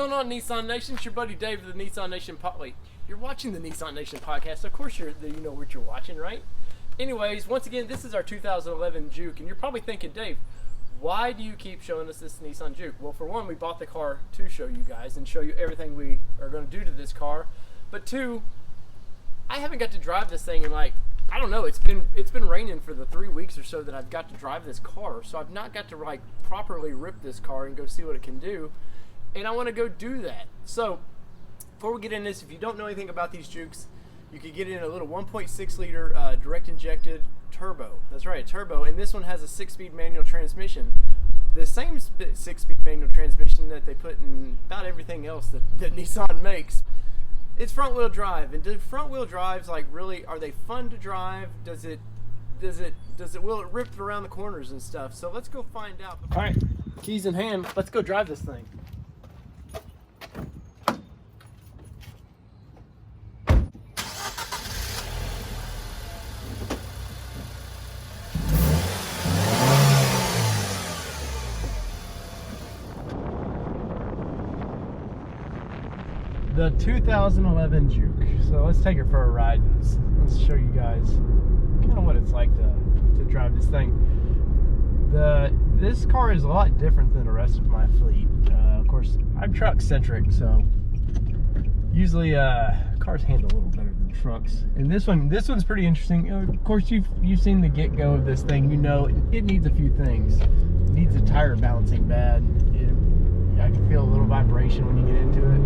going on, Nissan Nation? It's your buddy Dave of the Nissan Nation Wait, you're watching the Nissan Nation podcast. Of course you know what you're watching, right? Anyways, once again, this is our 2011 Juke, and you're probably thinking, Dave, why do you keep showing us this Nissan Juke? Well, for one, we bought the car to show you guys and show you everything we are going to do to this car. But two, I haven't got to drive this thing in I don't know, it's been raining for the 3 weeks or so that I've got to drive this car, so I've not got to properly rip this car and go see what it can do, and I want to go do that. So before we get into this, if you don't know anything about these Jukes, you could get in a little 1.6 liter direct injected turbo. That's right, turbo, and this one has a 6-speed manual transmission. The same 6-speed manual transmission that they put in about everything else that Nissan makes. It's front wheel drive, and do front wheel drives really, are they fun to drive? Will it rip around the corners and stuff? So let's go find out. All right, keys in hand, let's go drive this thing. The 2011 Juke. So let's take her for a ride. Let's show you guys kind of what it's like to drive this thing. This car is a lot different than the rest of my fleet. Of course, I'm truck centric, so usually cars handle a little better than trucks. And this one's pretty interesting. Of course, you've seen the get-go of this thing. You know it needs a few things. It needs a tire balancing pad. I can feel a little vibration when you get into it.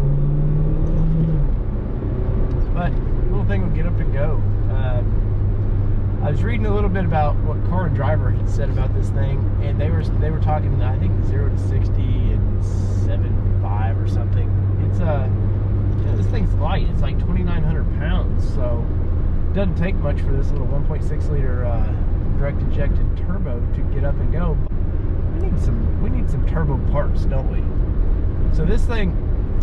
But the little thing will get up and go. I was reading a little bit about what Car and Driver had said about this thing, and they were talking, I think, 0 to 60 in 7.5 or something. It's this thing's light. It's like 2,900 pounds, so it doesn't take much for this little 1.6 liter direct injected turbo to get up and go. We need some turbo parts, don't we? So this thing,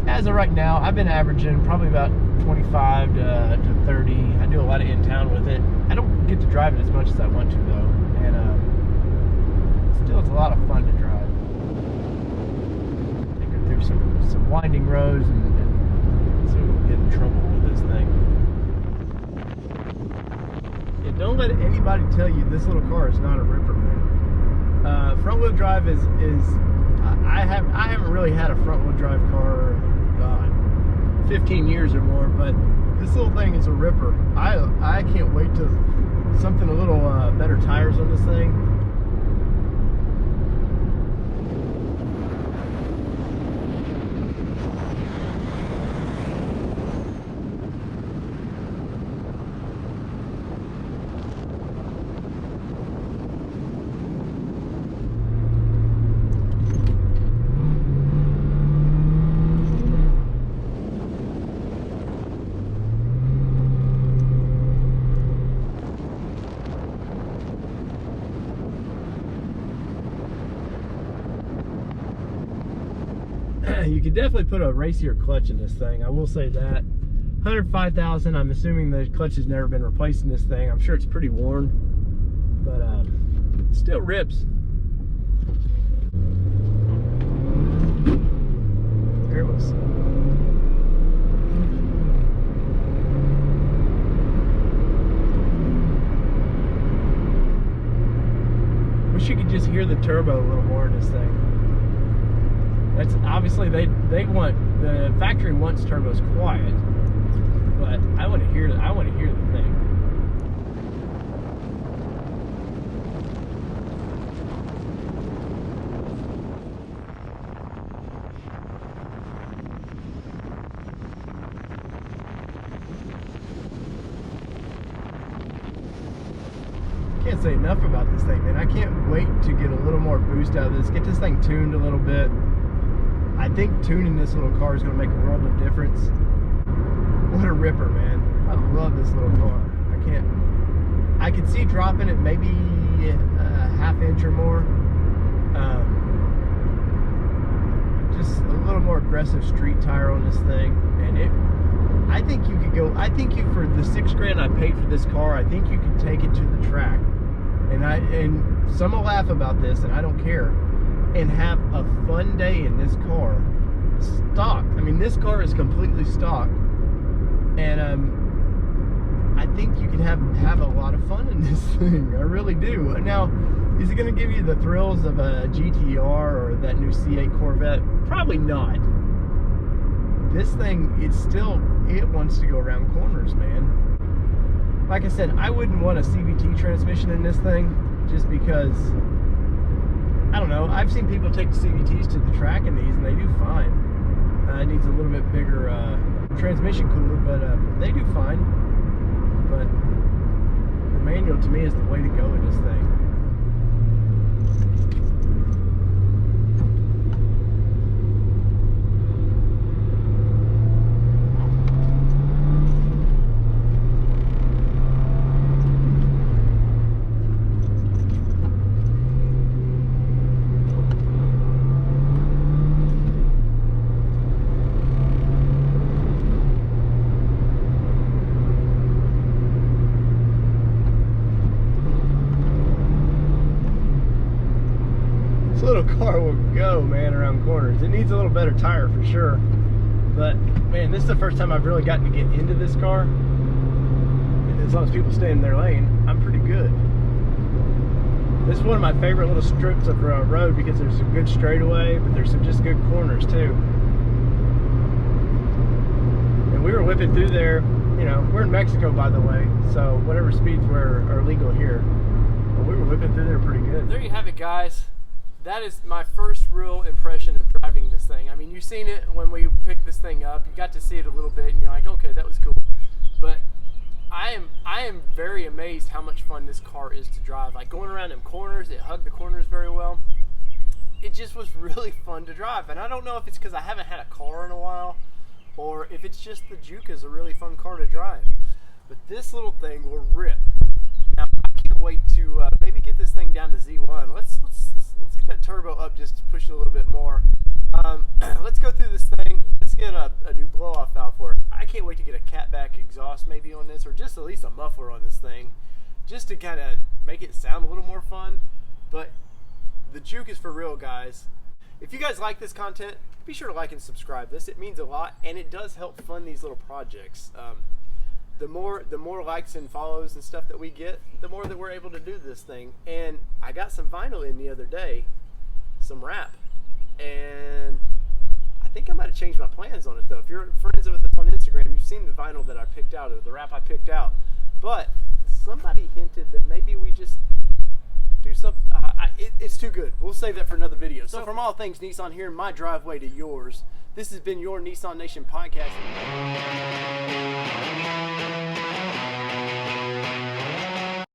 as of right now, I've been averaging probably about 25 to 30. I do a lot of in-town with it. I don't get to drive it as much as I want to, though. And still, it's a lot of fun to drive. Take her through some winding roads and so we don't get in trouble with this thing. And don't let anybody tell you this little car is not a ripper, man. Front-wheel drive is I haven't really had a front-wheel drive car, God, 15 years or more, but this little thing is a ripper. I can't wait to something a little better tires on this thing. You could definitely put a racier clutch in this thing, I will say that. 105,000, I'm assuming the clutch has never been replaced in this thing. I'm sure it's pretty worn, but it still rips. There it was. Wish you could just hear the turbo a little more in this thing. That's obviously the factory wants turbos quiet, but I want to hear the thing. Can't say enough about this thing, man. I can't wait to get a little more boost out of this, get this thing tuned a little bit. I think tuning this little car is going to make a world of difference. What a ripper, man. I love this little car. I could see dropping it maybe a half inch or more. Just a little more aggressive street tire on this thing. And I think you could go, for the $6,000 I paid for this car, I think you could take it to the track. And some will laugh about this, and I don't care, and have a fun day in this car stock. I mean, this car is completely stock, and I think you can have a lot of fun in this thing. I really do. Now, is it going to give you the thrills of a GTR or that new C8 Corvette? Probably not. This thing, it wants to go around corners, man. Like I said, I wouldn't want a CVT transmission in this thing just because, I don't know, I've seen people take the CVTs to the track in these and they do fine. It needs a little bit bigger transmission cooler, but they do fine. But the manual to me is the way to go in this thing. This little car will go, man, around corners. It needs a little better tire for sure. But, man, this is the first time I've really gotten to get into this car. And as long as people stay in their lane, I'm pretty good. This is one of my favorite little strips of road because there's a good straightaway, but there's some just good corners too. And we were whipping through there, you know, we're in Mexico, by the way, so whatever speeds are legal here. But we were whipping through there pretty good. There you have it, guys. That is my first real impression of driving this thing. I mean, you've seen it when we picked this thing up. You got to see it a little bit, and you're like, okay, that was cool. But I am very amazed how much fun this car is to drive. Like going around them corners, it hugged the corners very well. It just was really fun to drive. And I don't know if it's because I haven't had a car in a while, or if it's just the Juke is a really fun car to drive. But this little thing will rip. Now I can't wait to maybe get this thing down to Z1. Let's get that turbo up just to push it a little bit more. Let's go through this thing. Let's get a new blow-off valve for it. I can't wait to get a catback exhaust maybe on this, or just at least a muffler on this thing, just to kind of make it sound a little more fun. But the Juke is for real, guys. If you guys like this content, be sure to like and subscribe. It means a lot, and it does help fund these little projects. The more likes and follows and stuff that we get, the more that we're able to do this thing. And I got some vinyl in the other day, some wrap, and I think I might have changed my plans on it though. If you're friends with us on Instagram, you've seen the vinyl that I picked out, or the wrap I picked out. But somebody hinted that maybe we just do something. It's too good. We'll save that for another video. So from all things Nissan here in my driveway to yours, this has been your Nissan Nation podcast.